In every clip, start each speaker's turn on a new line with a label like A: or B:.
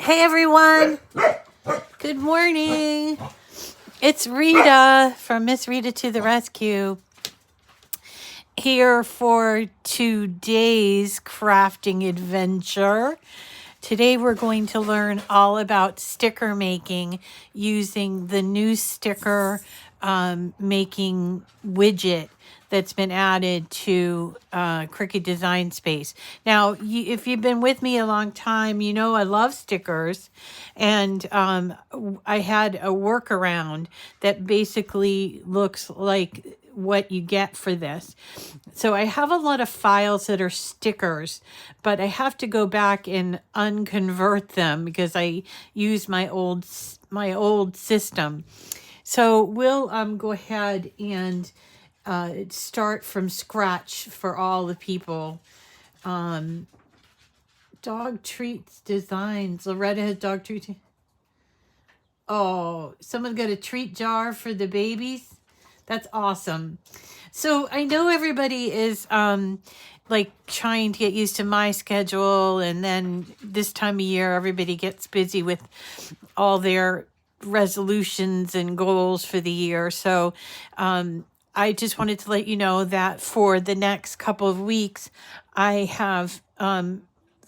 A: Hey everyone, good morning. It's Rita from Miss Rita to the Rescue here for today's crafting adventure. Today we're going to learn all about sticker making using the new sticker making widget that's been added to Cricut Design Space. Now, if you've been with me a long time, you know I love stickers, and I had a workaround that basically looks like what you get for this. So I have a lot of files that are stickers, but I have to go back and unconvert them because I use my old system. So we'll go ahead and start from scratch for all the people. Dog treats designs. Loretta has dog treats. Oh, someone got a treat jar for the babies. That's awesome. So I know everybody is like trying to get used to my schedule, and then this time of year everybody gets busy with all their resolutions and goals for the year. So I just wanted to let you know that for the next couple of weeks I have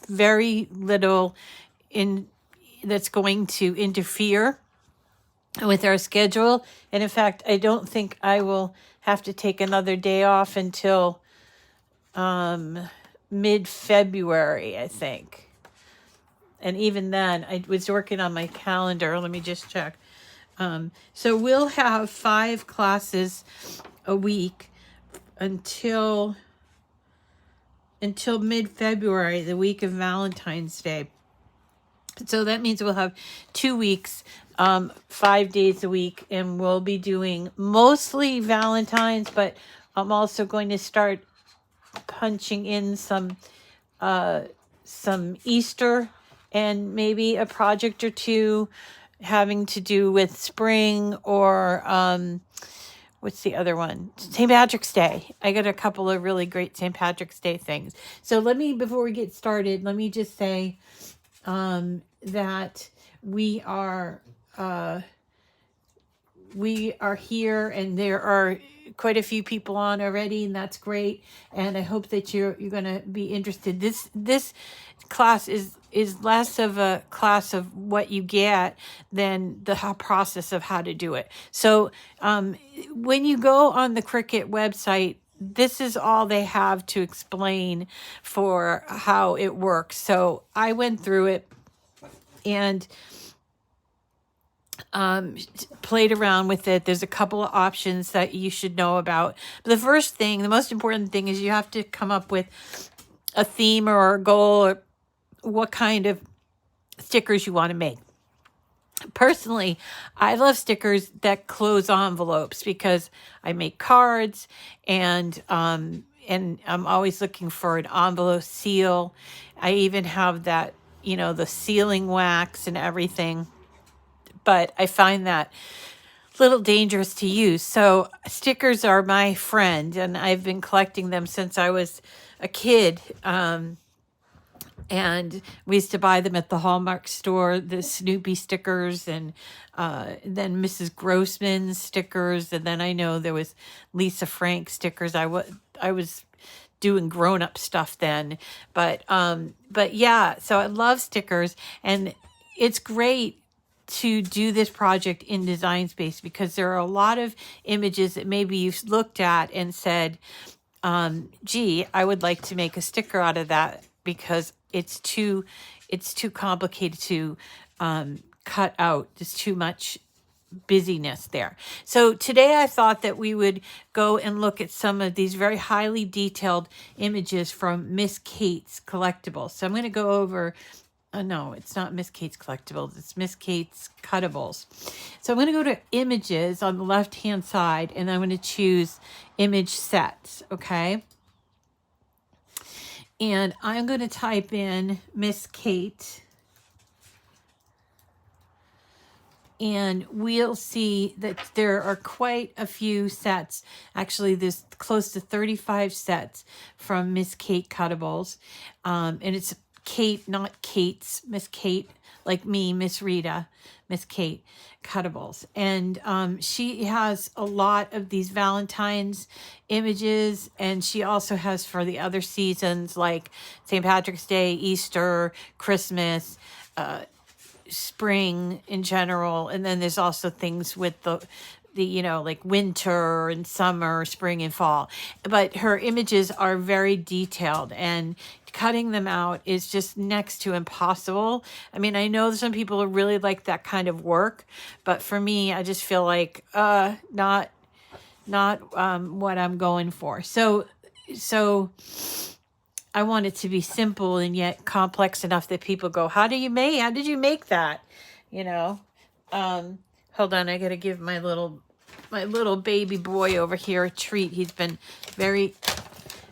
A: very little that's going to interfere with our schedule. And in fact, I don't think I will have to take another day off until mid-February, I think. And even then, I was working on my calendar. Let me just check. So we'll have 5 classes a week until mid-February, the week of Valentine's Day. So that means we'll have 2 weeks, 5 days a week, and we'll be doing mostly Valentine's, but I'm also going to start punching in some Easter and maybe a project or two having to do with spring or what's the other one? St. Patrick's Day. I got a couple of really great St. Patrick's Day things. So before we get started, let me just say that we are here, and there are quite a few people on already, and that's great. And I hope that you're going to be interested. This class is less of a class of what you get than the process of how to do it. So when you go on the Cricut website, this is all they have to explain for how it works. So I went through it and played around with it. There's a couple of options that you should know about. But the most important thing is you have to come up with a theme or a goal, or what kind of stickers you want to make. Personally, I love stickers that close envelopes because I make cards, and I'm always looking for an envelope seal. I even have that, the sealing wax and everything, but I find that a little dangerous to use. So stickers are my friend, and I've been collecting them since I was a kid. And we used to buy them at the Hallmark store, the Snoopy stickers, and then Mrs. Grossman's stickers. And then I know there was Lisa Frank stickers. I was doing grown-up stuff then. But yeah, so I love stickers. And it's great to do this project in Design Space because there are a lot of images that maybe you've looked at and said, gee, I would like to make a sticker out of that because it's too complicated to cut out. There's too much busyness there. So today I thought that we would go and look at some of these very highly detailed images from Miss Kate's Collectibles. So I'm going to go over, no, it's not Miss Kate's Collectibles, it's Miss Kate's Cuttables. So I'm going to go to images on the left-hand side, and I'm going to choose image sets, okay? And I'm going to type in Miss Kate, and we'll see that there are quite a few sets. Actually, there's close to 35 sets from Miss Kate Cuttables, and it's Kate, not Kate's, Miss Kate, like me, Miss Rita, Miss Kate Cuttables. And she has a lot of these Valentine's images, and she also has for the other seasons like St. Patrick's Day, Easter, Christmas, spring in general. And then there's also things with the you know, like winter and summer, spring and fall. But her images are very detailed, and cutting them out is just next to impossible. I mean, I know some people really like that kind of work, but for me, I just feel like not what I'm going for. So I want it to be simple and yet complex enough that people go, how did you make that? You know, hold on. I got to give my little baby boy over here a treat. He's been very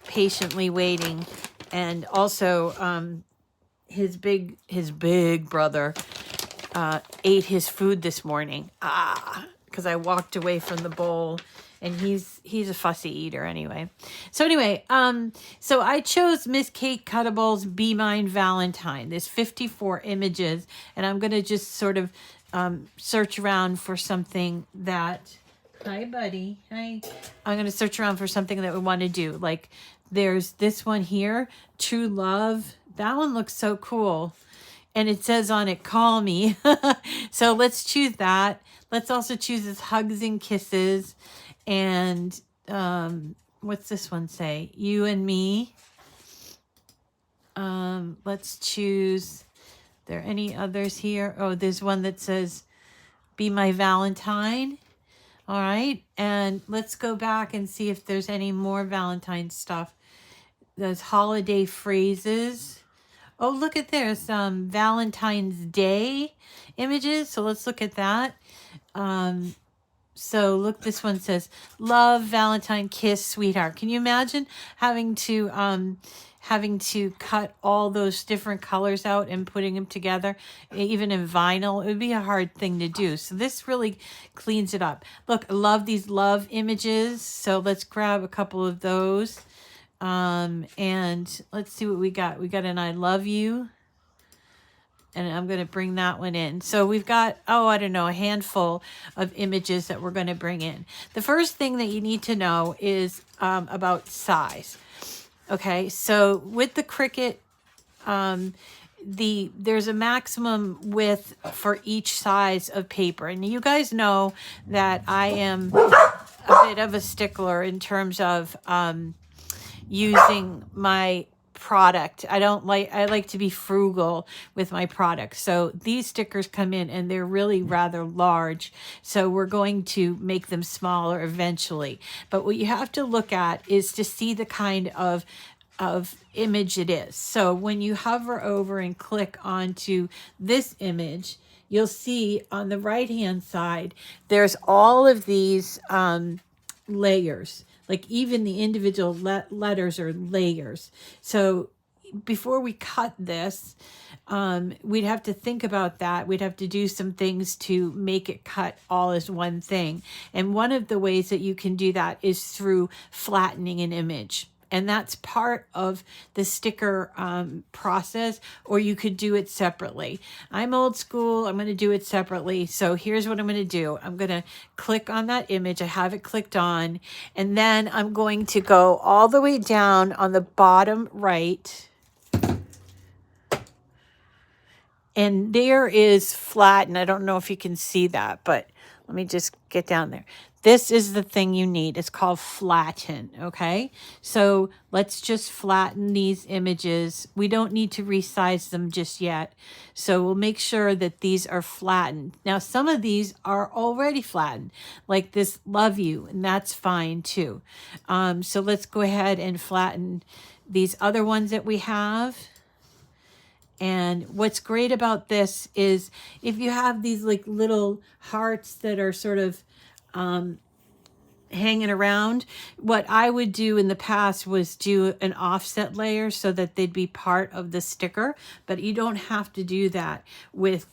A: patiently waiting. And also, his big brother, ate his food this morning. Because I walked away from the bowl. And he's a fussy eater anyway. So anyway, so I chose Miss Kate Cuttable's Be Mine Valentine. There's 54 images, and I'm gonna just sort of search around for something that. Hi, buddy. Hi. I'm gonna search around for something that we want to do. Like, there's this one here, True Love. That one looks so cool, and it says on it, "Call me." So let's choose that. Let's also choose this Hugs and Kisses. And what's this one say? You and Me. Let's choose. Are there any others here? Oh, there's one that says Be My Valentine. All right. And let's go back and see if there's any more Valentine stuff. There's holiday phrases. Oh, look at there's Valentine's Day images. So let's look at that. So look, this one says, love, Valentine, kiss, sweetheart. Can you imagine having to cut all those different colors out and putting them together, even in vinyl? It would be a hard thing to do. So this really cleans it up. Look, I love these love images. So let's grab a couple of those. And let's see what we got. We got an I love you. And I'm going to bring that one in. So we've got, I don't know, a handful of images that we're going to bring in. The first thing that you need to know is about size. Okay, so with the Cricut, there's a maximum width for each size of paper. And you guys know that I am a bit of a stickler in terms of using my product. I like to be frugal with my product. So these stickers come in and they're really rather large. So we're going to make them smaller eventually. But what you have to look at is to see the kind of image it is. So when you hover over and click onto this image, you'll see on the right hand side, there's all of these layers. Like even the individual letters are layers. So before we cut this, we'd have to think about that. We'd have to do some things to make it cut all as one thing. And one of the ways that you can do that is through flattening an image. And that's part of the sticker process, or you could do it separately. I'm old school. I'm going to do it separately. So here's what I'm going to do. I'm going to click on that image. I have it clicked on. And then I'm going to go all the way down on the bottom right. And there is flatten. I don't know if you can see that, but let me just get down there. This is the thing you need. It's called flatten, okay? So let's just flatten these images. We don't need to resize them just yet. So we'll make sure that these are flattened. Now, some of these are already flattened, like this love you, and that's fine too. So let's go ahead and flatten these other ones that we have. And what's great about this is if you have these like little hearts that are sort of hanging around, what I would do in the past was do an offset layer so that they'd be part of the sticker, but you don't have to do with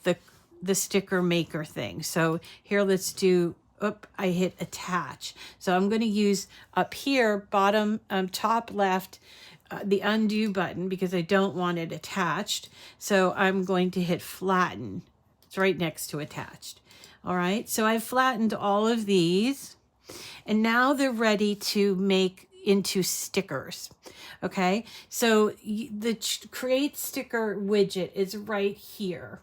A: the sticker maker thing. So here, let's do, I hit attach. So I'm going to use up here, bottom, top left, the undo button because I don't want it attached. So I'm going to hit flatten. It's right next to attached. All right, so I've flattened all of these, and now they're ready to make into stickers. Okay, so the create sticker widget is right here.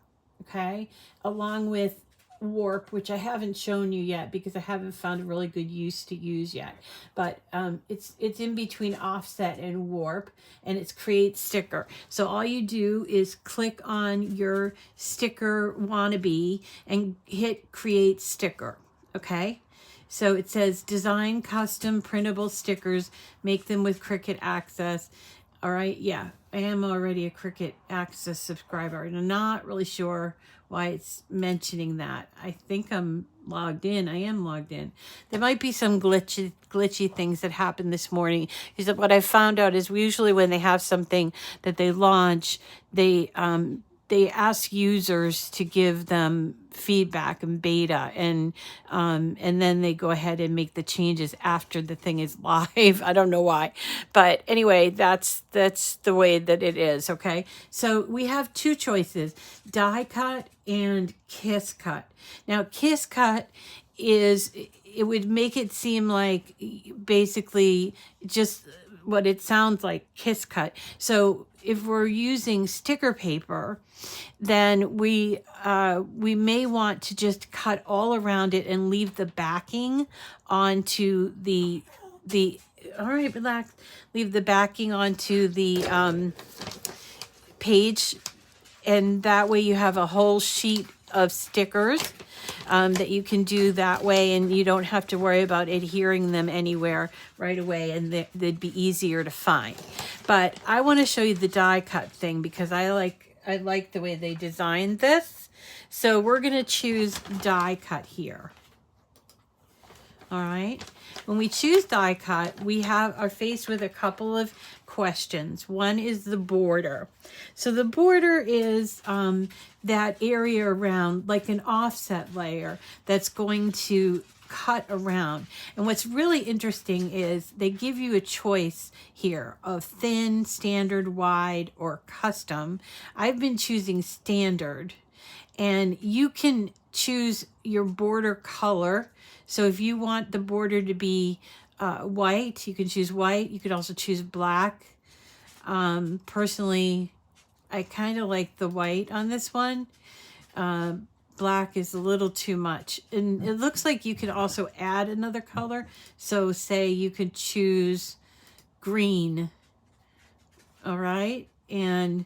A: Okay, along with warp, which I haven't shown you yet because I haven't found a really good use to use yet, but it's in between offset and warp, and it's create sticker. So all you do is click on your sticker wannabe and hit create sticker. Okay, so it says design custom printable stickers, make them with Cricut Access. All right, yeah, I am already a Cricut Access subscriber, and I'm not really sure why it's mentioning that. I think I'm logged in. I am logged in. There might be some glitchy things that happened this morning. Because what I found out is usually when they have something that they launch, they ask users to give them feedback and beta, and then they go ahead and make the changes after the thing is live. I don't know why, but anyway, that's the way that it is. Okay, so we have two choices: die cut and kiss cut. Now, kiss cut it would make it seem like basically just what it sounds like, kiss cut. So if we're using sticker paper, then we may want to just cut all around it and leave the backing onto the all right, relax, leave the backing onto the page, and that way you have a whole sheet of stickers that you can do that way, and you don't have to worry about adhering them anywhere right away, and they'd be easier to find. But I want to show you the die cut thing because I like the way they designed this. So we're going to choose die cut here. All right. When we choose die cut, we are faced with a couple of questions. One is the border. So the border is that area around, like an offset layer that's going to cut around. And what's really interesting is they give you a choice here of thin, standard, wide, or custom. I've been choosing standard, and you can choose your border color. So if you want the border to be white, you can choose white. You could also choose black. Personally, I kind of like the white on this one. Black is a little too much. And it looks like you can also add another color. So say you could choose green. All right. And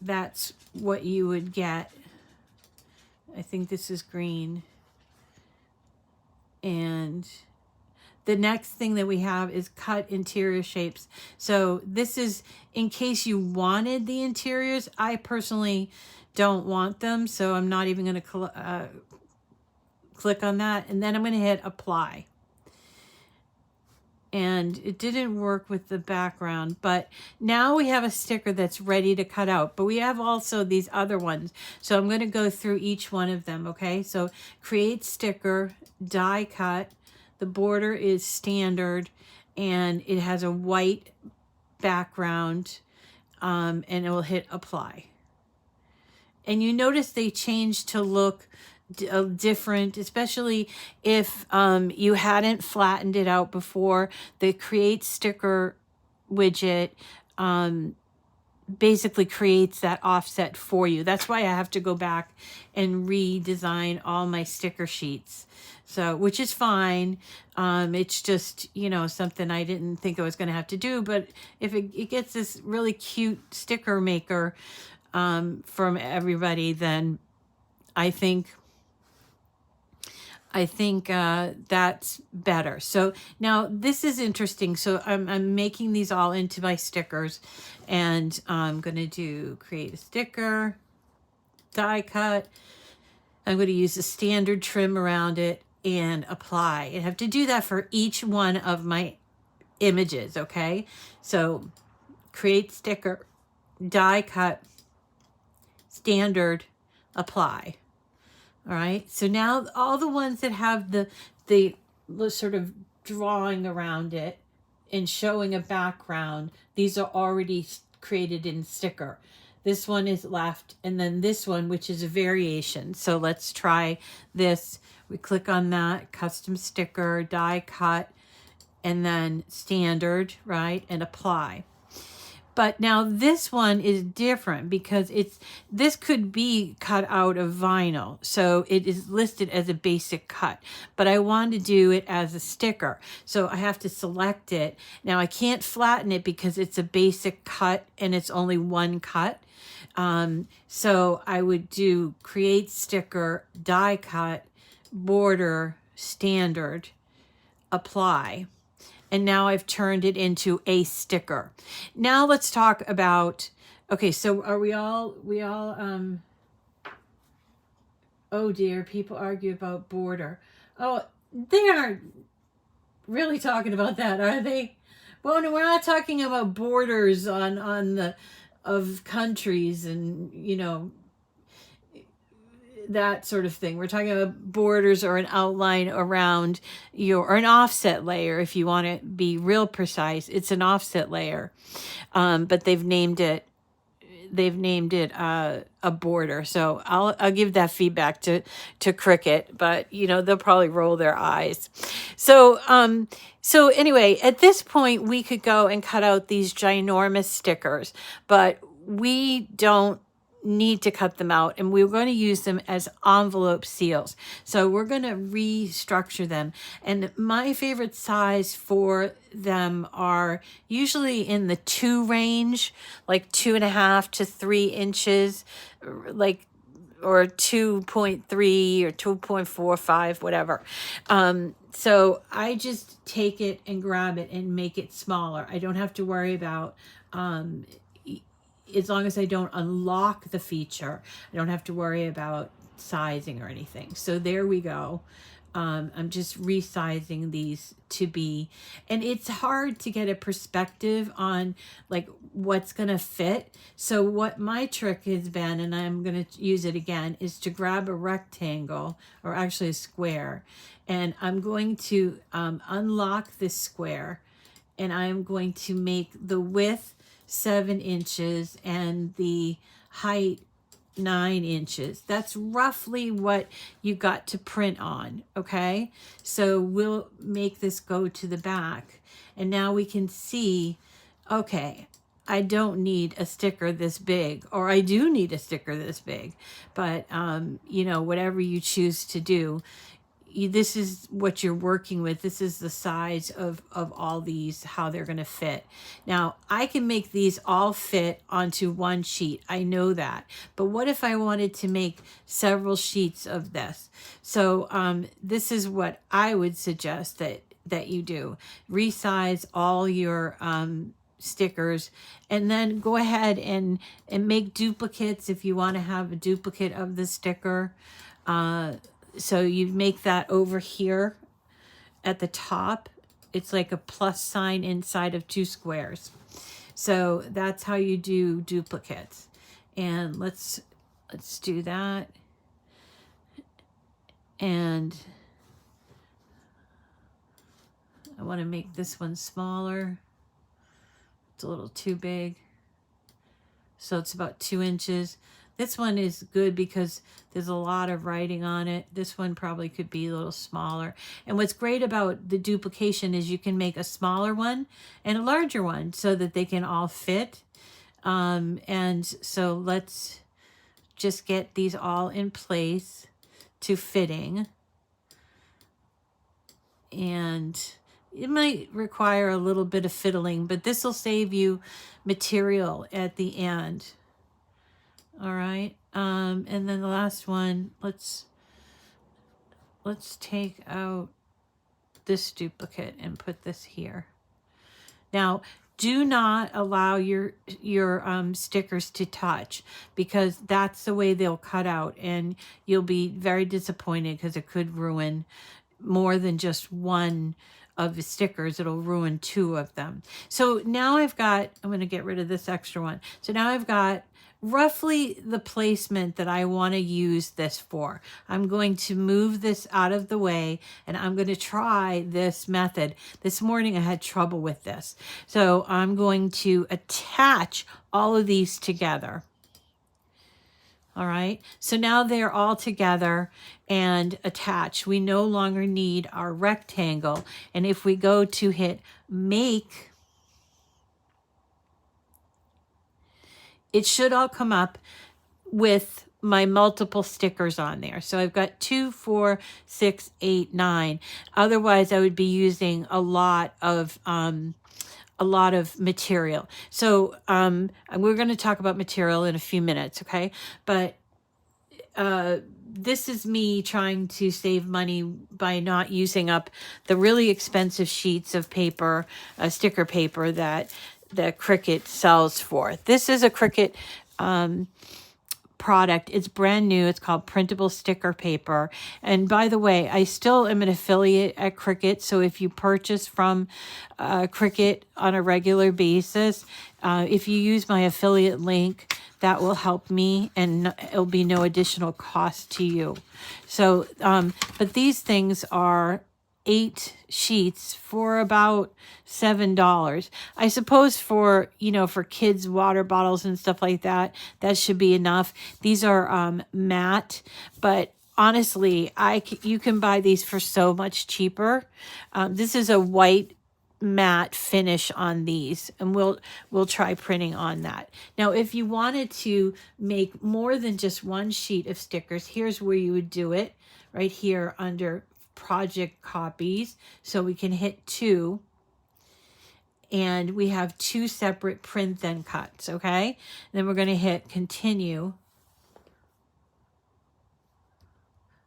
A: that's what you would get. I think this is green. And the next thing that we have is cut interior shapes. So this is in case you wanted the interiors. I personally don't want them, so I'm not even going to click on that. And then I'm going to hit apply. And it didn't work with the background, but now we have a sticker that's ready to cut out. But we have also these other ones. So I'm going to go through each one of them, okay? So create sticker, die cut. The border is standard, and it has a white background, and it will hit apply. And you notice they changed to look different, especially if you hadn't flattened it out before. The create sticker widget basically creates that offset for you. That's why I have to go back and redesign all my sticker sheets. So, which is fine. It's just, something I didn't think I was going to have to do. But if it gets this really cute sticker maker from everybody, then I think that's better. So now this is interesting. So I'm making these all into my stickers, and I'm going to do create a sticker, die cut. I'm going to use the standard trim around it and apply. I have to do that for each one of my images. Okay. So create sticker, die cut, standard, apply. All right. So now all the ones that have the sort of drawing around it and showing a background, these are already created in sticker. This one is left, and then this one, which is a variation. So let's try this. We click on that, custom sticker, die cut, and then standard, right? And apply. But now this one is different because this could be cut out of vinyl. So it is listed as a basic cut, but I want to do it as a sticker. So I have to select it. Now I can't flatten it because it's a basic cut and it's only one cut. So I would do create sticker, die cut, border, standard, apply. And now I've turned it into a sticker. Now let's talk about, okay, so are we all, oh dear, people argue about border. Oh, they aren't really talking about that, are they? Well, no, we're not talking about borders of countries and, you know, that sort of thing. We're talking about borders or an outline around or an offset layer. If you want to be real precise, it's an offset layer. But they've named it a border. So I'll give that feedback to Cricut, but you know, they'll probably roll their eyes. So anyway, at this point we could go and cut out these ginormous stickers, but we don't need to cut them out, and we're going to use them as envelope seals. So we're going to restructure them, and my favorite size for them are usually in the 2 range, like 2.5 to 3 inches, like, or 2.3 or 2.45, whatever. So I just take it and grab it and make it smaller. I don't have to worry about as long as I don't unlock the feature, I don't have to worry about sizing or anything. So there we go. I'm just resizing these to be, and it's hard to get a perspective on like what's going to fit. So what my trick has been, and I'm going to use it again, is to grab a rectangle, or actually a square, and I'm going to unlock this square, and I'm going to make the width 7 inches and the height 9 inches. That's roughly what you got to print on. Okay, so we'll make this go to the back, and now we can see, okay, I don't need a sticker this big, or I do need a sticker this big, but you know, whatever you choose to do, this is what you're working with. This is the size of all these, how they're going to fit. Now, I can make these all fit onto one sheet. I know that. But what if I wanted to make several sheets of this? So this is what I would suggest that you do. Resize all your stickers, and then go ahead and make duplicates if you want to have a duplicate of the sticker. So you make that over here at the top. It's like a plus sign inside of 2 squares. So that's how you do duplicates. And let's do that. And I want to make this one smaller. It's a little too big. So it's about 2 inches. This one is good because there's a lot of writing on it. This one probably could be a little smaller. And what's great about the duplication is you can make a smaller one and a larger one so that they can all fit. And so let's just get these all in place to fitting. And it might require a little bit of fiddling, but this will save you material at the end. All right, and then the last one, let's take out this duplicate and put this here. Now, do not allow your stickers to touch, because that's the way they'll cut out, and you'll be very disappointed because it could ruin more than just one of the stickers. It'll ruin 2 of them. So now I'm going to get rid of this extra one. So now I've got roughly the placement that I want to use this for. I'm going to move this out of the way and I'm going to try this method. This morning I had trouble with this. So I'm going to attach all of these together. All right, so now they're all together and attached. We no longer need our rectangle. And if we go to hit make, it should all come up with my multiple stickers on there. So I've got 2, 4, 6, 8, 9. Otherwise, I would be using a lot of material. So we're going to talk about material in a few minutes, okay? But this is me trying to save money by not using up the really expensive sheets of paper, sticker paper that Cricut sells for. This is a Cricut product. It's brand new. It's called printable sticker paper. And by the way, I still am an affiliate at Cricut. So if you purchase from Cricut on a regular basis, if you use my affiliate link, that will help me and it'll be no additional cost to you. So, but these things are 8 sheets for about $7. I suppose for, for kids' water bottles and stuff like that, that should be enough. These are matte, but honestly, you can buy these for so much cheaper. This is a white matte finish on these, and we'll try printing on that. Now, if you wanted to make more than just one sheet of stickers, here's where you would do it, right here under project copies. So we can hit 2 and we have 2 separate print then cuts. Okay, and then we're going to hit continue.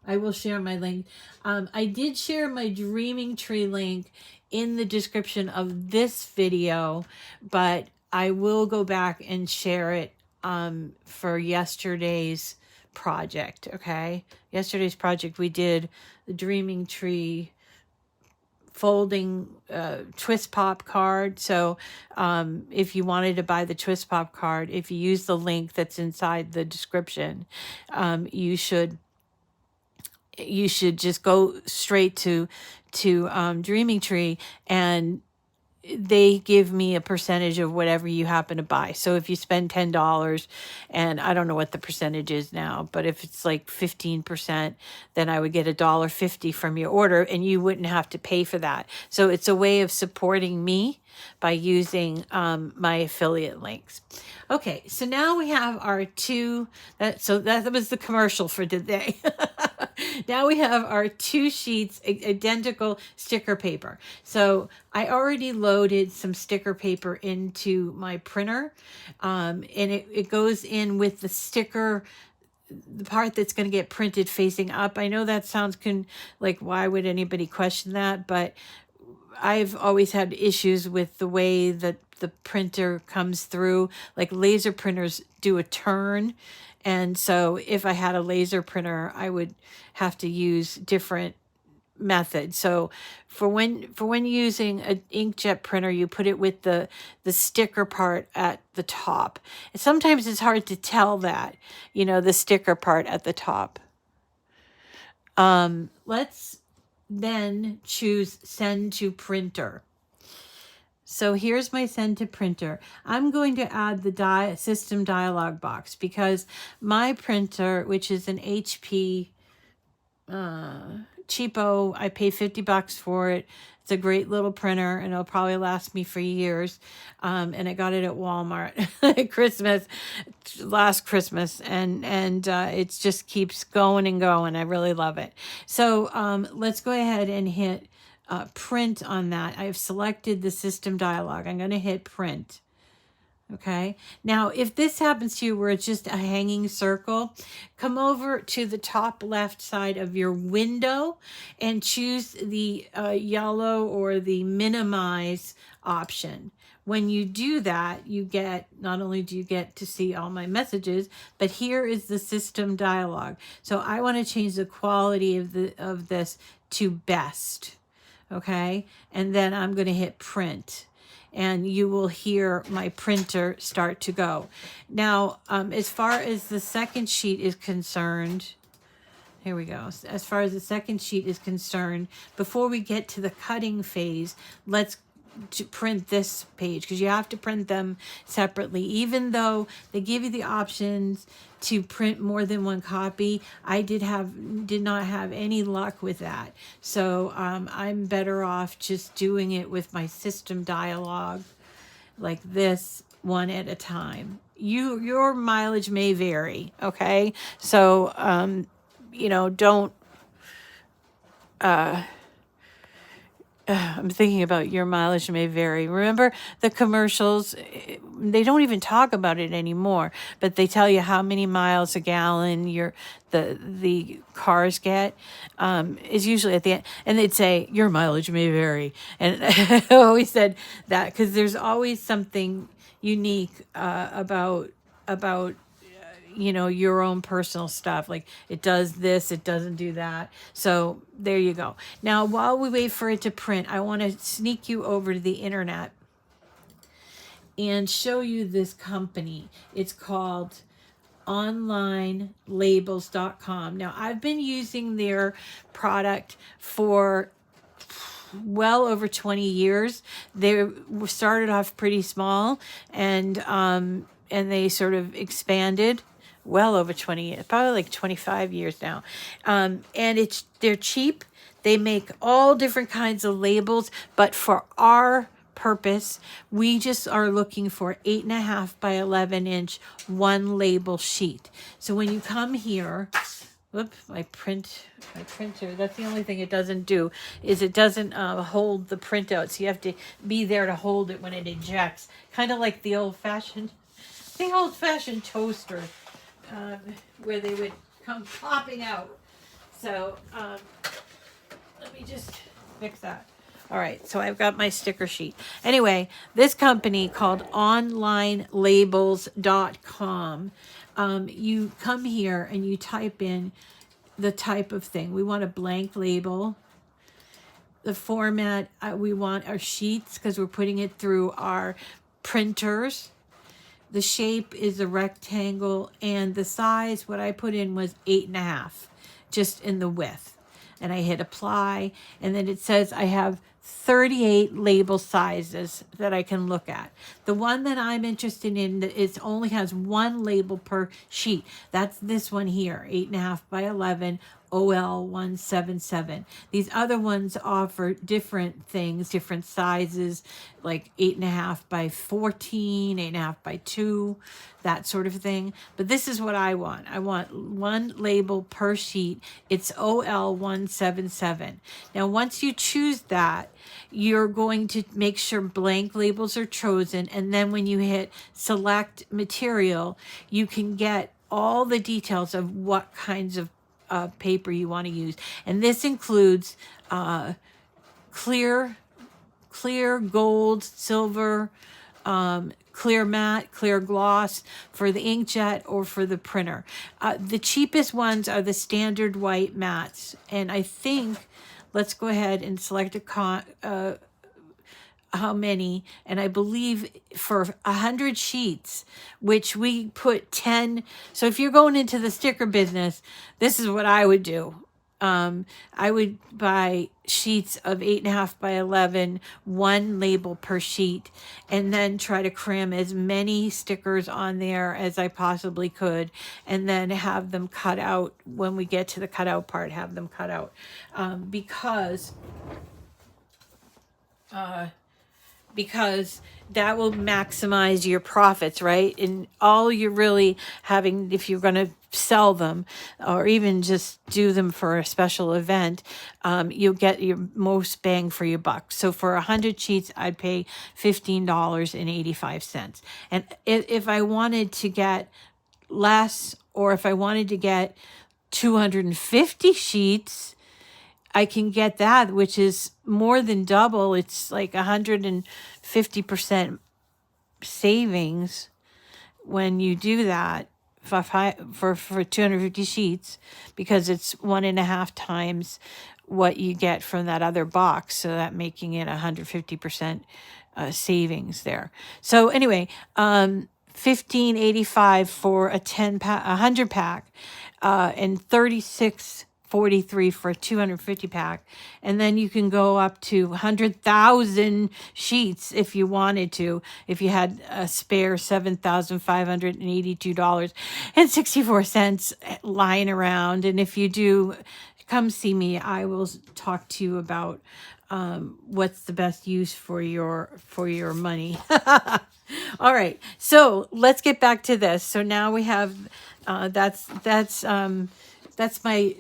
A: I will share my link. I did share my Dreaming Tree link in the description of this video, but I will go back and share it for yesterday's project. Okay, yesterday's project we did the Dreaming Tree folding twist pop card. So if you wanted to buy the twist pop card, if you use the link that's inside the description, you should just go straight to Dreaming Tree, and they give me a percentage of whatever you happen to buy. So if you spend $10, and I don't know what the percentage is now, but if it's like 15%, then I would get $1.50 from your order, and you wouldn't have to pay for that. So it's a way of supporting me by using my affiliate links. Okay, so now we have our 2, so that was the commercial for today. Now we have our 2 sheets, identical sticker paper. So I already loaded some sticker paper into my printer, and it goes in with the sticker, the part that's going to get printed facing up. I know that sounds like, why would anybody question that? But I've always had issues with the way that the printer comes through. Like laser printers do a turn. And so if I had a laser printer, I would have to use different methods. So for when using an inkjet printer, you put it with the sticker part at the top. And sometimes it's hard to tell that, the sticker part at the top. Let's then choose send to printer. So here's my send to printer. I'm going to add the system dialog box because my printer, which is an HP cheapo, I pay $50 for it. It's a great little printer and it'll probably last me for years. And I got it at Walmart at last Christmas. And it just keeps going and going. I really love it. So let's go ahead and hit print on that. I've selected the system dialog. I'm going to hit print. Okay. Now, if this happens to you where it's just a hanging circle, come over to the top left side of your window and choose the yellow or the minimize option. When you do that, not only do you get to see all my messages, but here is the system dialog. So I want to change the quality of this to best. Okay. And then I'm going to hit print. and you will hear my printer start to go. Now, as far as the second sheet is concerned, here we go. As far as the second sheet is concerned, before we get to the cutting phase, let's to print this page, because you have to print them separately. Even though they give you the options to print more than one copy, I did not have any luck with that. So I'm better off just doing it with my system dialog like this, one at a time. Your mileage may vary, okay? So don't I'm thinking about your mileage may vary. Remember the commercials? They don't even talk about it anymore, but they tell you how many miles a gallon the cars get. Is usually at the end, and they'd say your mileage may vary. And I always said that because there's always something unique about your own personal stuff. Like it does this, it doesn't do that. So there you go. Now, while we wait for it to print, I want to sneak you over to the internet and show you this company. It's called onlinelabels.com. Now, I've been using their product for well over 20 years. They started off pretty small, and they sort of expanded well over 20 years, probably like 25 years now. And they're cheap. They make all different kinds of labels, but for our purpose, we just are looking for 8.5 by 11 inch one label sheet. So when you come here, my printer, that's the only thing it doesn't do, is it doesn't hold the printout. So you have to be there to hold it when it ejects, kind of like the old-fashioned toaster, where they would come popping out. So let me just fix that. All right, so I've got my sticker sheet. Anyway, this company called onlinelabels.com. You come here and you type in the type of thing. We want a blank label. The format, we want our sheets because we're putting it through our printers. The shape is a rectangle, and the size, what I put in was 8.5, just in the width. And I hit apply, and then it says I have 38 label sizes that I can look at. The one that I'm interested in is only has one label per sheet. That's this one here, 8.5 by 11, OL 177. These other ones offer different things, different sizes, like 8.5 by 14, 8.5 by 2, that sort of thing. But this is what I want. I want one label per sheet. It's OL 177. Now, once you choose that, you're going to make sure blank labels are chosen. And then when you hit select material, you can get all the details of what kinds of paper you want to use. And this includes clear, gold, silver, clear matte, clear gloss for the inkjet or for the printer. The cheapest ones are the standard white mattes. And I think, let's go ahead and select how many, and I believe for 100 sheets, which we put 10. So if you're going into the sticker business, this is what I would do. I would buy sheets of 8.5 by 11, one label per sheet, and then try to cram as many stickers on there as I possibly could, and then have them cut out. When we get to the cutout part, have them cut out, because that will maximize your profits, right? And all you're really having, if you're going to sell them or even just do them for a special event, you'll get your most bang for your buck. So for 100 sheets, I'd pay $15.85. And if I wanted to get less, or if I wanted to get 250 sheets, I can get that, which is more than double. It's like 150% savings when you do that for 250 sheets, because it's 1.5 times what you get from that other box. So that making it 150% savings there. So anyway, $15.85 for a 100 pack, and $36.43 for a 250 pack. And then you can go up to 100,000 sheets if you wanted to, if you had a spare $7,582.64 lying around. And if you do, come see me. I will talk to you about what's the best use for your money. All right, so let's get back to this. So now we have that's my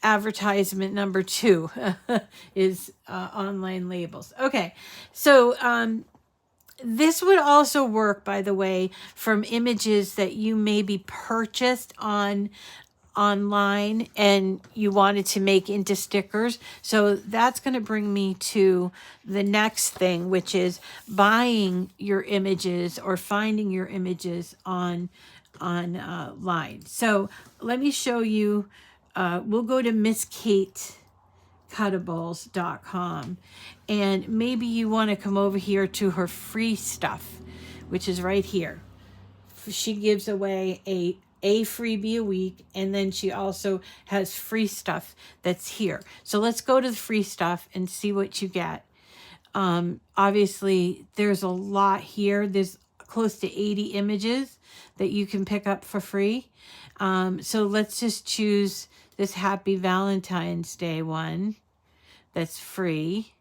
A: advertisement number 2 is online labels. Okay, so this would also work, by the way, from images that you maybe purchased online and you wanted to make into stickers. So that's going to bring me to the next thing, which is buying your images or finding your images online. So let me show you. We'll go to MissKateCuttables.com, and maybe you want to come over here to her free stuff, which is right here. She gives away a freebie a week, and then she also has free stuff that's here. So let's go to the free stuff and see what you get. Obviously, there's a lot here. There's close to 80 images that you can pick up for free. So let's just choose this Happy Valentine's Day one that's free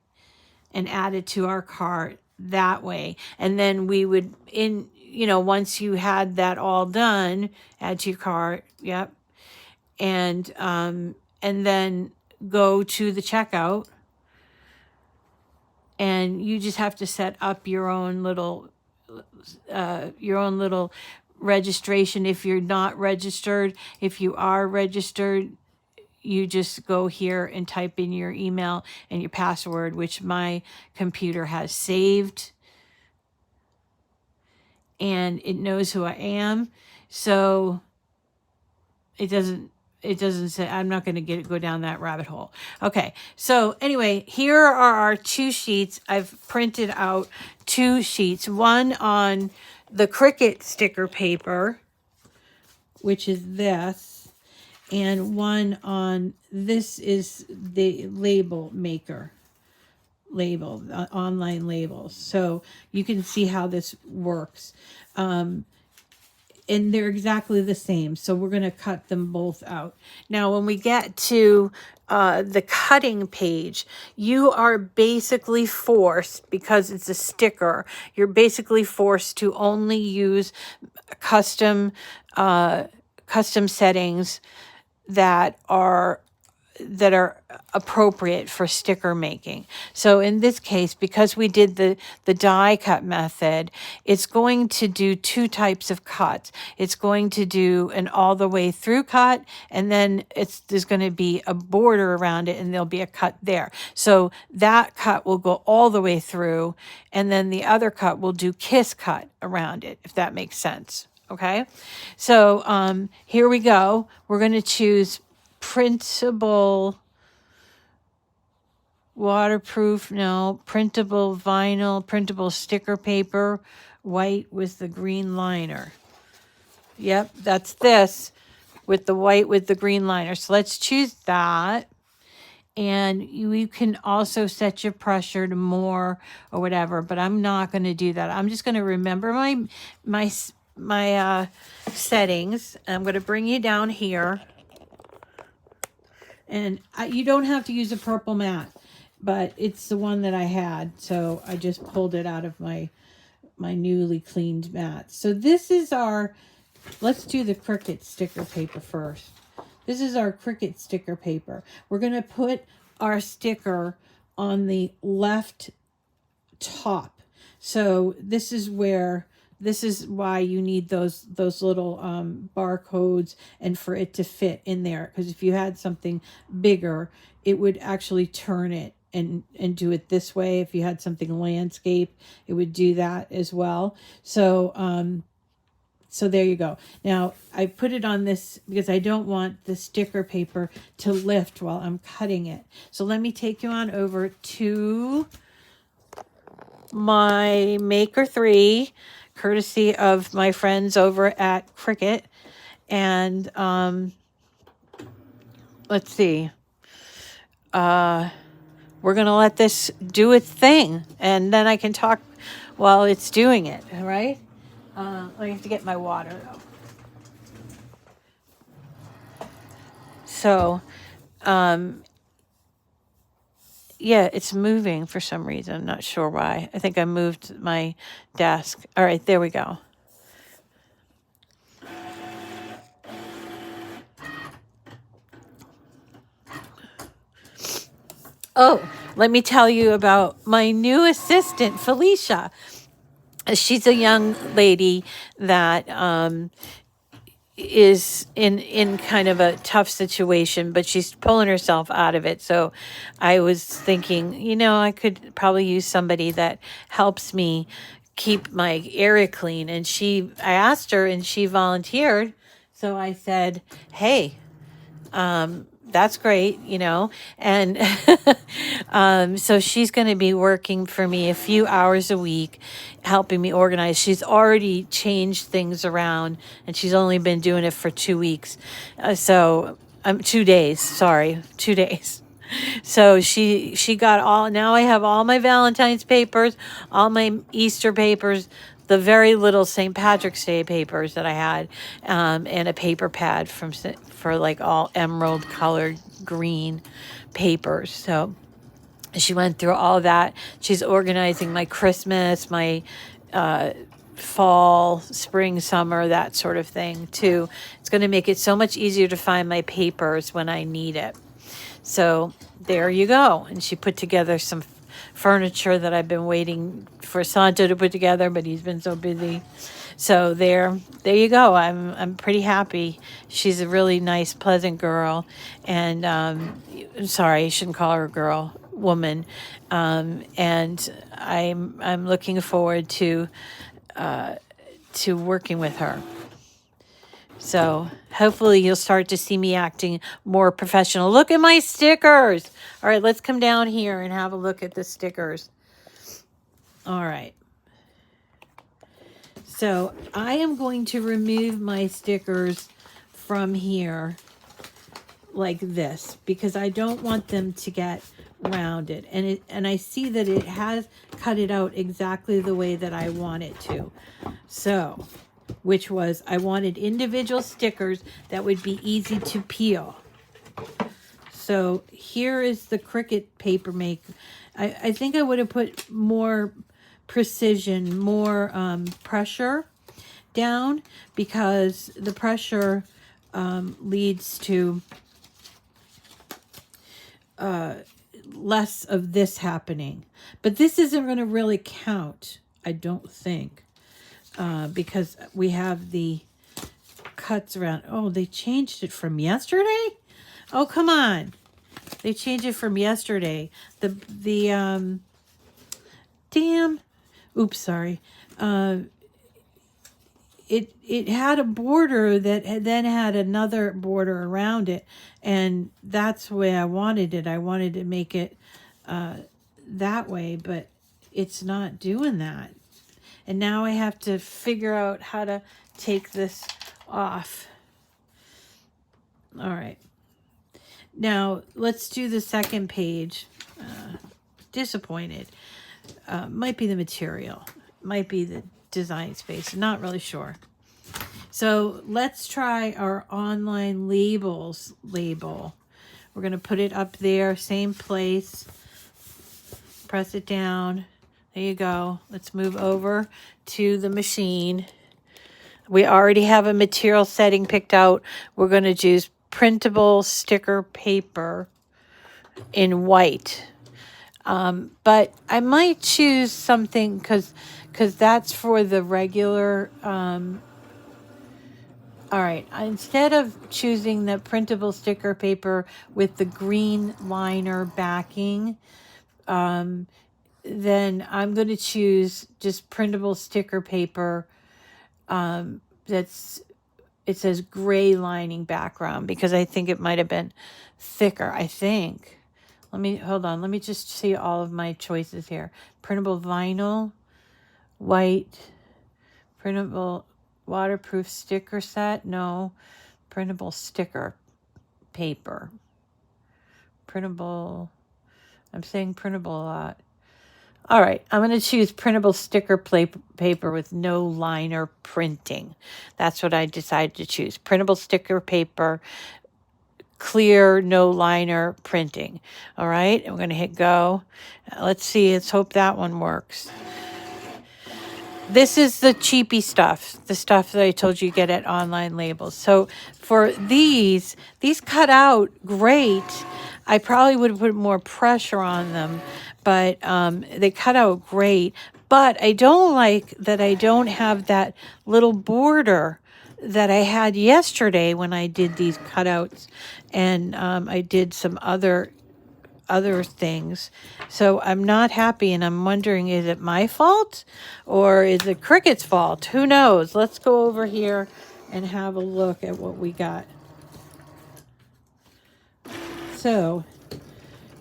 A: and add it to our cart that way. And then we would, once you had that all done, add to your cart. Yep. And then go to the checkout, and you just have to set up your own little registration if you're not registered. If you are registered, you just go here and type in your email and your password, which my computer has saved, and it knows who I am. So it doesn't say, I'm not going to go down that rabbit hole. Okay. So anyway, here are our 2 sheets. I've printed out 2 sheets, one on the Cricut sticker paper, which is this, and one on, this is the label maker online labels. So you can see how this works. And they're exactly the same. So we're going to cut them both out. Now, when we get to the cutting page, you are basically forced, because it's a sticker, you're basically forced to only use custom settings that are appropriate for sticker making. So in this case, because we did the die cut method, it's going to do 2 types of cuts. It's going to do an all the way through cut, and then there's going to be a border around it, and there'll be a cut there. So that cut will go all the way through, and then the other cut will do kiss cut around it, if that makes sense. Okay, so here we go. We're going to choose printable, waterproof, no, printable vinyl, printable sticker paper, white with the green liner. Yep, that's this with the white with the green liner. So let's choose that. And you can also set your pressure to more or whatever, but I'm not going to do that. I'm just going to remember my settings. I'm going to bring you down here. And you don't have to use a purple mat, but it's the one that I had. So I just pulled it out of my newly cleaned mat. So this is let's do the Cricut sticker paper first. This is our Cricut sticker paper. We're going to put our sticker on the left top. So this is why you need those little barcodes, and for it to fit in there. Because if you had something bigger, it would actually turn it and do it this way. If you had something landscape, it would do that as well. So so there you go. Now I put it on this because I don't want the sticker paper to lift while I'm cutting it. So let me take you on over to my Maker 3, courtesy of my friends over at Cricut. And let's see. We're going to let this do its thing, and then I can talk while it's doing it, all right? I have to get my water, though. So, yeah, it's moving for some reason. I'm not sure why. I think I moved my desk. All right, there we go. Oh, let me tell you about my new assistant, Felicia. She's a young lady that is in kind of a tough situation, but she's pulling herself out of it. So I was thinking, I could probably use somebody that helps me keep my area clean. And I asked her and she volunteered. So I said, hey, that's great, and so she's going to be working for me a few hours a week, helping me organize. She's already changed things around, and she's only been doing it for 2 weeks. 2 days, sorry, 2 days. So she got now I have all my Valentine's papers, all my Easter papers, the very little St. Patrick's Day papers that I had, and a paper pad for like all emerald colored green papers. So she went through all that. She's organizing my Christmas, my fall, spring, summer, that sort of thing too. It's going to make it so much easier to find my papers when I need it. So there you go. And she put together some furniture that I've been waiting for Santo to put together, but he's been so busy. So there you go. I'm pretty happy. She's a really nice, pleasant girl. And sorry, I shouldn't call her a girl, woman. And I'm looking forward to working with her. So hopefully you'll start to see me acting more professional. Look at my stickers. All right, let's come down here and have a look at the stickers. All right. So I am going to remove my stickers from here like this because I don't want them to get rounded. And I see that it has cut it out exactly the way that I want it to. So, which was I wanted individual stickers that would be easy to peel. So here is the Cricut paper maker. I think I would have put more precision, more pressure down because the pressure leads to less of this happening. But this isn't going to really count, I don't think. Because we have the cuts around. Oh, they changed it from yesterday? Oh, come on. They changed it from yesterday. The damn, oops, sorry. It had a border that then had another border around it. And that's the way I wanted it. I wanted to make it that way, but it's not doing that. And now I have to figure out how to take this off. All right. Now, let's do the second page. Disappointed. Might be the material. Might be the design space. Not really sure. So let's try our online labels label. We're going to put it up there, same place. Press it down. There you go. Let's move over to the machine. We already have a material setting picked out. We're going to choose printable sticker paper in white. But I might choose something because that's for the regular. All right. Instead of choosing the printable sticker paper with the green liner backing, then I'm going to choose just printable sticker paper. It says gray lining background because I think it might have been thicker. I think. hold on. Let me just see all of my choices here. Printable vinyl, white, printable waterproof sticker set. No, printable sticker paper. Printable, I'm saying printable a lot. All right, I'm going to choose printable sticker paper with no liner printing. That's what I decided to choose. Printable sticker paper, clear, no liner printing. All right, I'm going to hit go. Let's see, let's hope that one works. This is the cheapy stuff, the stuff that I told you get at Online Labels. So for these cut out great. I probably would have put more pressure on them, but they cut out great. But I don't like that I don't have that little border that I had yesterday when I did these cutouts, and I did some other things. So I'm not happy, and I'm wondering, is it my fault or is it Cricut's fault? Who knows? Let's go over here and have a look at what we got. So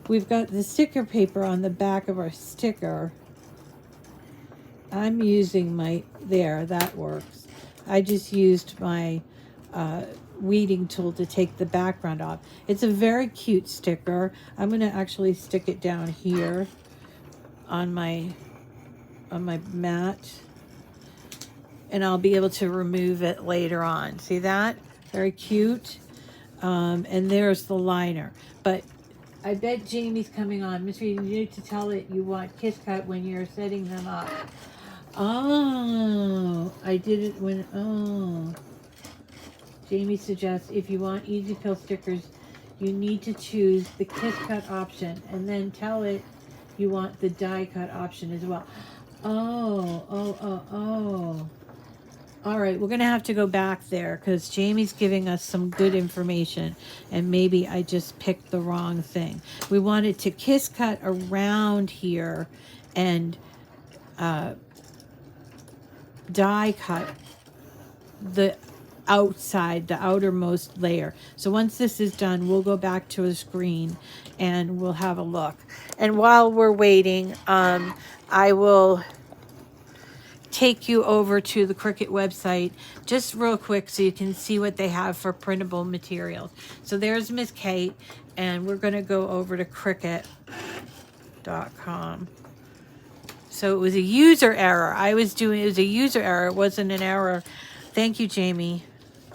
A: we've got the sticker paper on the back of our sticker. I'm using that works. I just used my weeding tool to take the background off. It's a very cute sticker. I'm going to actually stick it down here on my mat, and I'll be able to remove it later on. See that? Very cute. And there's the liner. But I bet Jamie's coming on. Miss Rita, you need to tell it you want Kiss Cut when you're setting them up. Oh, I did it when, Jamie suggests if you want easy fill stickers, you need to choose the Kiss Cut option and then tell it you want the die cut option as well. Oh. All right, we're going to have to go back there because Jamie's giving us some good information, and maybe I just picked the wrong thing. We wanted to Kiss Cut around here and die cut the outside, the outermost layer. So once this is done, we'll go back to a screen and we'll have a look. And while we're waiting, I will take you over to the Cricut website just real quick so you can see what they have for printable materials. So there's Miss Kate, and we're going to go over to Cricut.com. So it was a user error. It was a user error. It wasn't an error. Thank you, Jamie.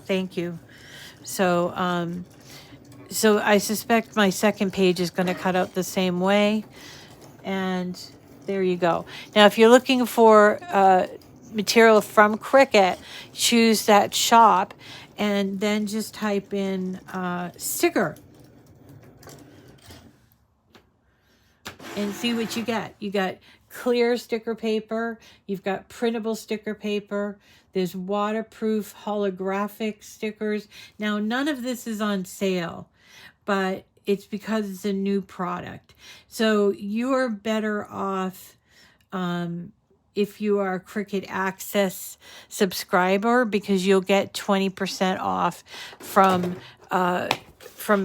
A: Thank you. So, so I suspect my second page is going to cut out the same way. And there you go. Now, if you're looking for material from Cricut, choose that shop and then just type in sticker and see what you get. You got clear sticker paper. You've got printable sticker paper. There's waterproof holographic stickers. Now, none of this is on sale, but it's because it's a new product. So you're better off if you are a Cricut Access subscriber, because you'll get 20% off from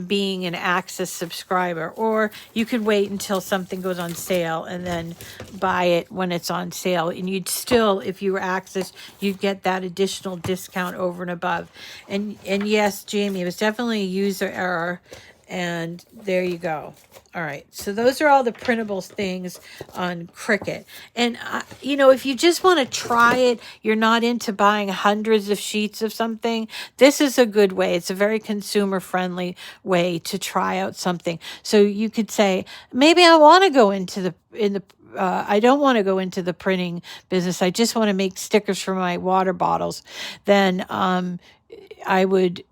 A: being an Access subscriber. Or you could wait until something goes on sale and then buy it when it's on sale. And you'd still, if you were Access, you'd get that additional discount over and above. And yes, Jamie, it was definitely a user error. And there you go. All right. So those are all the printable things on Cricut. And, if you just want to try it, you're not into buying hundreds of sheets of something, this is a good way. It's a very consumer-friendly way to try out something. So you could say, maybe I want to go into I don't want to go into the printing business. I just want to make stickers for my water bottles. Then I would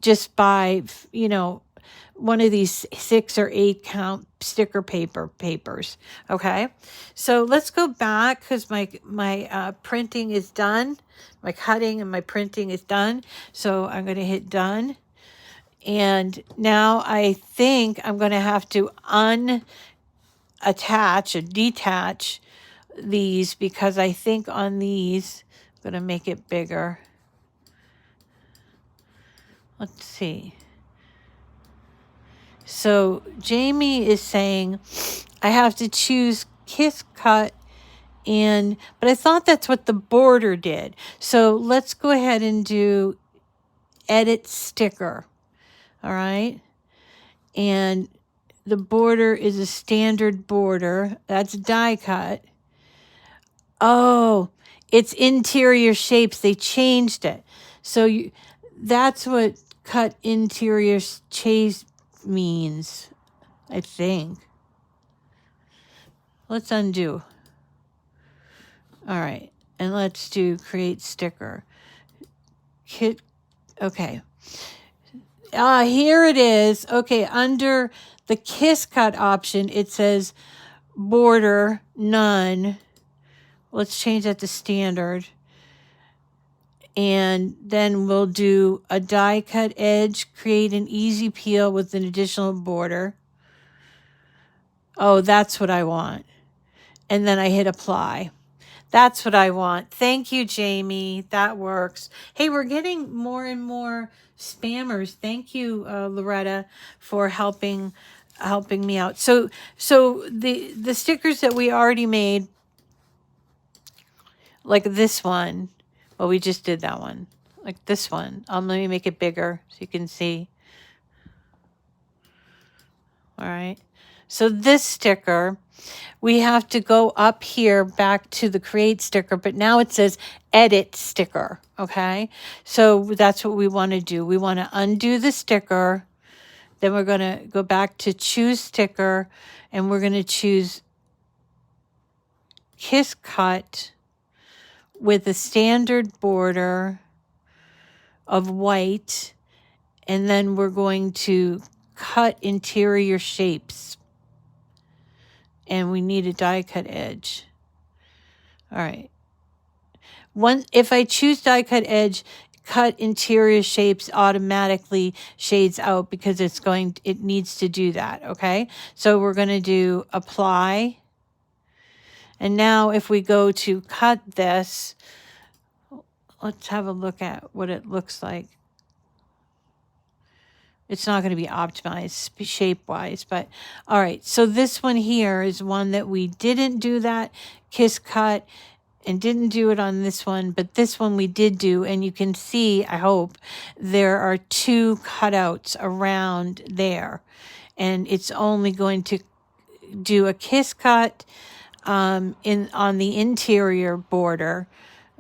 A: just buy, one of these 6 or 8 count sticker papers. Okay. So let's go back because my printing is done. My cutting and my printing is done. So I'm going to hit done. And now I think I'm going to have to unattach or detach these, because I think on these, I'm going to make it bigger. Let's see. So Jamie is saying I have to choose Kiss Cut but I thought that's what the border did. So let's go ahead and do edit sticker. All right. And the border is a standard border. That's die cut. Oh, it's interior shapes. They changed it. So that's what cut interior chase means, I think. Let's undo. All right. And let's do create sticker. Okay. Here it is. Okay. Under the Kiss Cut option, it says border none. Let's change that to standard. And then we'll do a die cut edge, create an easy peel with an additional border. Oh, that's what I want. And then I hit apply. That's what I want. Thank you, Jamie. That works. Hey, we're getting more and more spammers. Thank you, Loretta, for helping me out. So the stickers that we already made, like this one, well, we just did that one. Like this one. Let me make it bigger so you can see. All right. So this sticker, we have to go up here back to the create sticker, but now it says edit sticker. Okay. So that's what we want to do. We want to undo the sticker. Then we're going to go back to choose sticker, and we're going to choose Kiss Cut with a standard border of white. And then we're going to cut interior shapes. And we need a die cut edge. All right. If I choose die cut edge, cut interior shapes automatically shades out because it needs to do that. Okay. So we're going to do apply. And now if we go to cut this, let's have a look at what it looks like. It's not going to be optimized shape-wise, but all right. So this one here is one that we didn't do that Kiss Cut and didn't do it on this one, but this one we did do. And you can see, I hope, there are 2 cutouts around there. And it's only going to do a Kiss Cut on the interior border.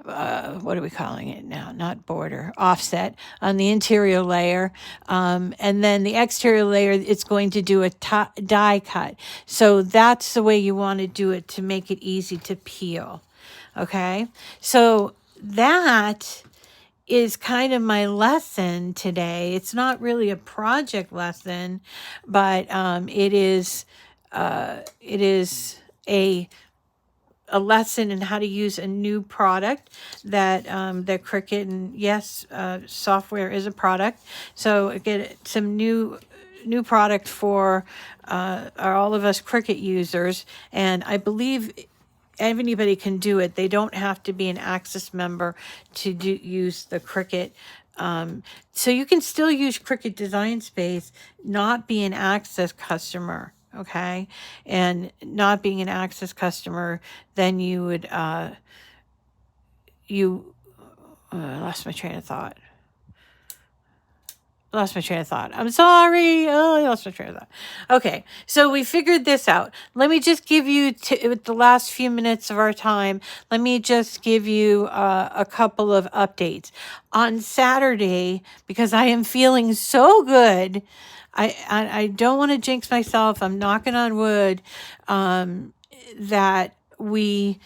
A: What are we calling it now? Not border, offset on the interior layer. And then the exterior layer, it's going to do a die cut. So that's the way you want to do it to make it easy to peel. Okay. So that is kind of my lesson today. It's not really a project lesson, but it is a lesson in how to use a new product that Cricut, and yes, software is a product. So get some new product for all of us Cricut users, and I believe anybody can do it. They don't have to be an Access member to use the Cricut. So you can still use Cricut Design Space, not be an Access customer. Okay. And not being an Access customer, then you would, lost my train of thought. I'm sorry. Oh, I lost my train of thought. Okay. So we figured this out. Let me just give you, with the last few minutes of our time, let me just give you a couple of updates. On Saturday, because I am feeling so good, I don't want to jinx myself. I'm knocking on wood that I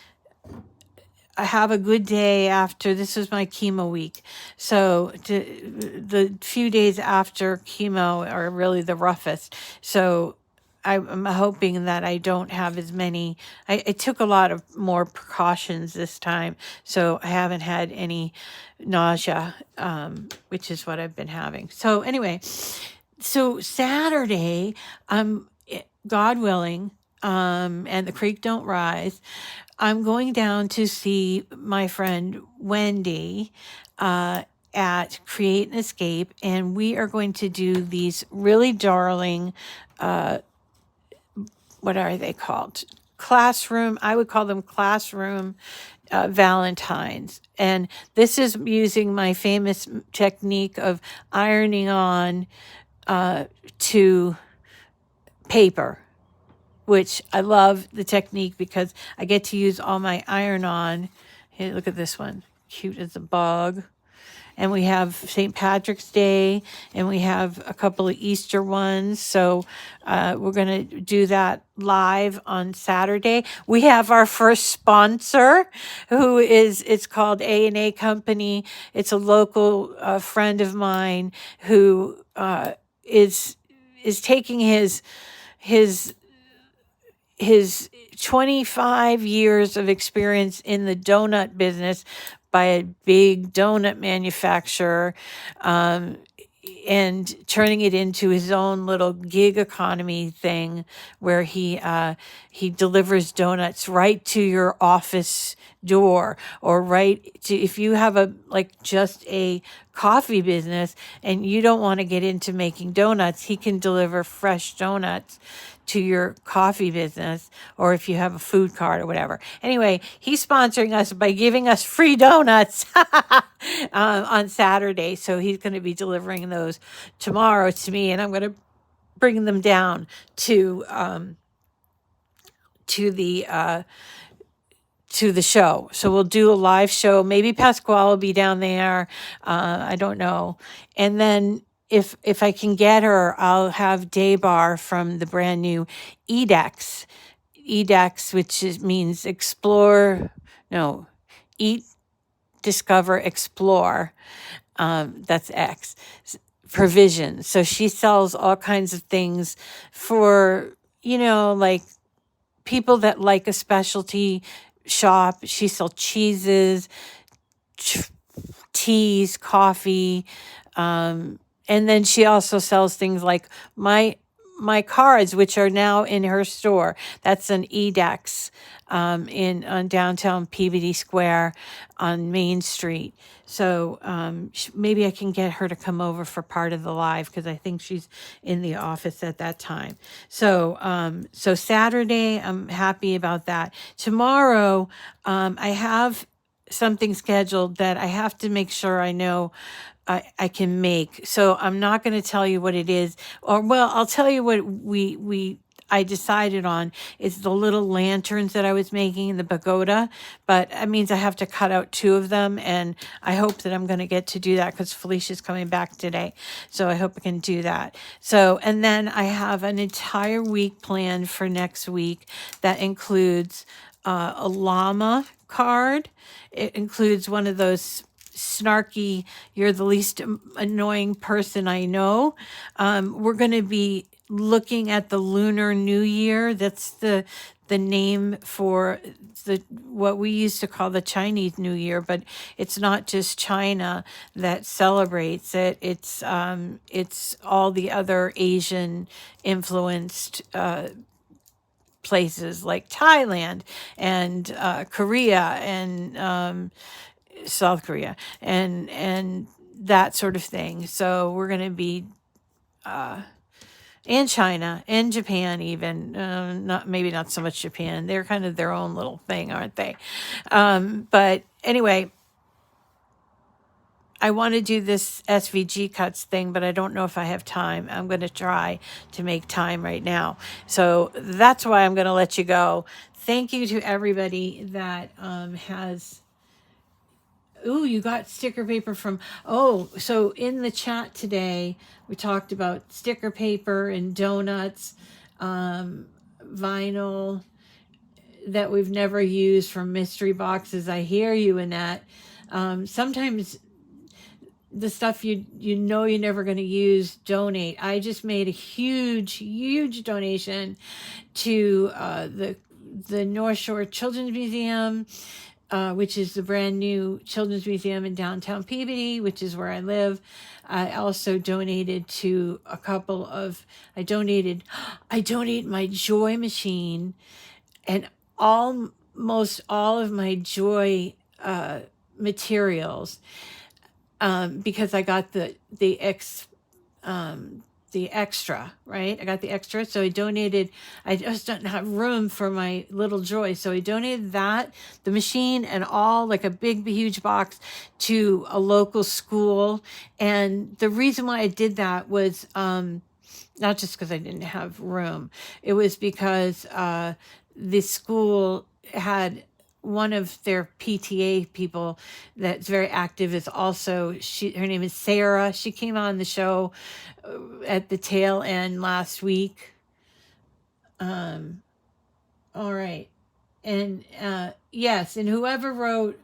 A: have a good day after. This is my chemo week. So the few days after chemo are really the roughest. So I'm hoping that I don't have as many. I took a lot of more precautions this time. So I haven't had any nausea, which is what I've been having. So anyway, so Saturday, God willing, and the creek don't rise, I'm going down to see my friend Wendy at Create and Escape, and we are going to do these really darling, what are they called? Classroom, I would call them classroom Valentines. And this is using my famous technique of ironing on to paper, which I love the technique because I get to use all my iron on. Here, look at this one. Cute as a bug. And we have St. Patrick's Day, and we have a couple of Easter ones. So we're going to do that live on Saturday. We have our first sponsor, who is, it's called A&A Company. It's a local friend of mine who is taking his 25 years of experience in the donut business by a big donut manufacturer, and turning it into his own little gig economy thing where he delivers donuts right to your office door, or right to, if you have just a coffee business and you don't want to get into making donuts, he can deliver fresh donuts to your coffee business, or if you have a food cart or whatever. Anyway, he's sponsoring us by giving us free donuts on Saturday. So he's going to be delivering those tomorrow to me, and I'm going to bring them down to the show. So we'll do a live show. Maybe Pasquale will be down there. I don't know. And then if I can get her, I'll have Daybar from the brand new EDEX. EDEX, which means eat, discover, explore. That's X. Provision. So she sells all kinds of things for, like people that like a specialty shop. She sells cheeses, teas, coffee, and then she also sells things like my cards, which are now in her store. That's an EDEX on downtown PBD Square on Main Street. So maybe I can get her to come over for part of the live, because I think she's in the office at that time. So Saturday, I'm happy about that. Tomorrow, I have something scheduled that I have to make sure I know I can make. So I'm not going to tell you what it is, or well, I'll tell you what I decided on. It's the little lanterns that I was making in the pagoda, but that means I have to cut out 2 of them, and I hope that I'm going to get to do that because Felicia's coming back today. So I hope I can do that. So, and then I have an entire week planned for next week that includes a llama card. It includes one of those snarky, you're the least annoying person I know. We're going to be looking at the Lunar New Year. That's the name for what we used to call the Chinese New Year, but it's not just China that celebrates it. It's all the other Asian influenced places like Thailand and Korea and South Korea and that sort of thing. So we're going to be and China and Japan even, not so much Japan. They're kind of their own little thing, aren't they? But anyway, I want to do this SVG cuts thing, but I don't know if I have time. I'm going to try to make time right now. So that's why I'm going to let you go. Thank you to everybody that has... Ooh, you got sticker paper from... Oh, so in the chat today, we talked about sticker paper and donuts, vinyl that we've never used from mystery boxes. I hear you in that. Sometimes the stuff you're never going to use, donate. I just made a huge donation to the North Shore Children's Museum, which is the brand new children's museum in downtown Peabody, which is where I live. I also donated to a couple of, I donated my Joy machine and almost all of my Joy materials. because I got the extra, right? I got the extra. So I donated, I just don't have room for my little joy. So I donated that, the machine and all, like a big, huge box, to a local school. And the reason why I did that was, not just because I didn't have room. It was because the school had one of their PTA people that's very active is also her name is Sarah. She came on the show at the tail end last week. All right. And yes, and whoever wrote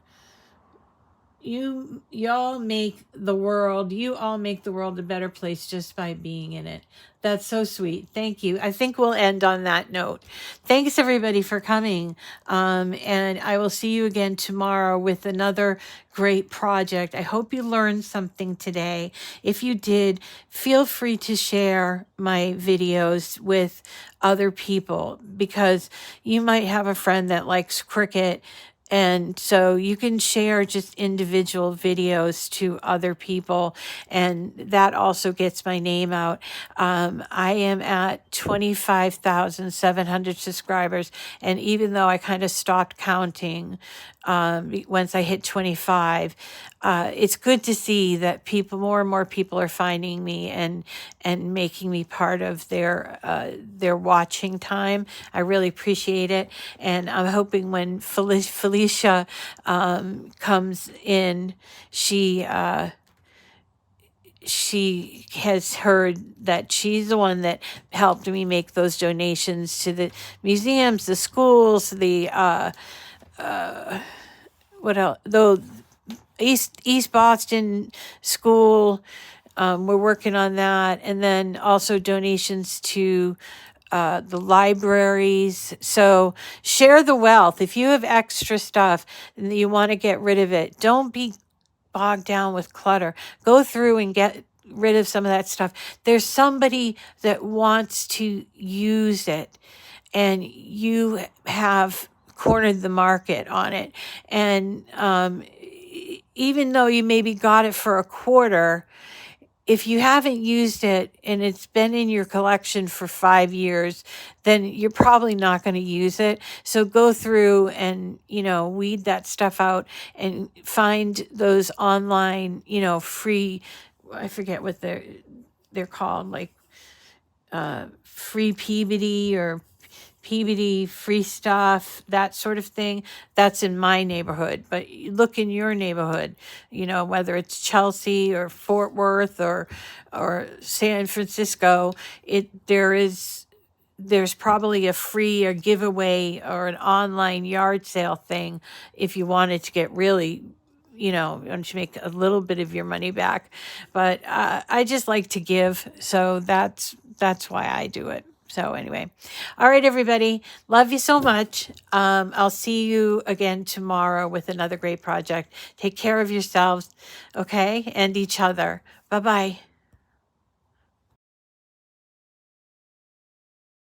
A: you all make the world a better place just by being in it. That's so sweet. Thank you. I think we'll end on that note. Thanks everybody for coming, and I will see you again tomorrow with another great project. I hope you learned something today. If you did, feel free to share my videos with other people, because you might have a friend that likes Cricut. And so you can share just individual videos to other people, and that also gets my name out. I am at 25,700 subscribers, and even though I kind of stopped counting once I hit 25, it's good to see that more and more people are finding me and making me part of their watching time. I really appreciate it, and I'm hoping when Felicia comes in, she has heard that she's the one that helped me make those donations to the museums, the schools, the what else? Though East Boston School, we're working on that, and then also donations to the libraries. So share the wealth. If you have extra stuff and you want to get rid of it, don't be bogged down with clutter. Go through and get rid of some of that stuff. There's somebody that wants to use it, and you have cornered the market on it. And even though you maybe got it for a quarter, if you haven't used it and it's been in your collection for 5 years, then you're probably not going to use it. So go through and, weed that stuff out and find those online, free, I forget what they're called, like free Peabody or Peabody free stuff, that sort of thing. That's in my neighborhood, but you look in your neighborhood, whether it's Chelsea or Fort Worth or San Francisco, there's probably a free or giveaway or an online yard sale thing if you wanted to get really, and to make a little bit of your money back. But I just like to give, so that's why I do it. So anyway, all right, everybody, love you so much. I'll see you again tomorrow with another great project. Take care of yourselves, okay, and each other. Bye-bye.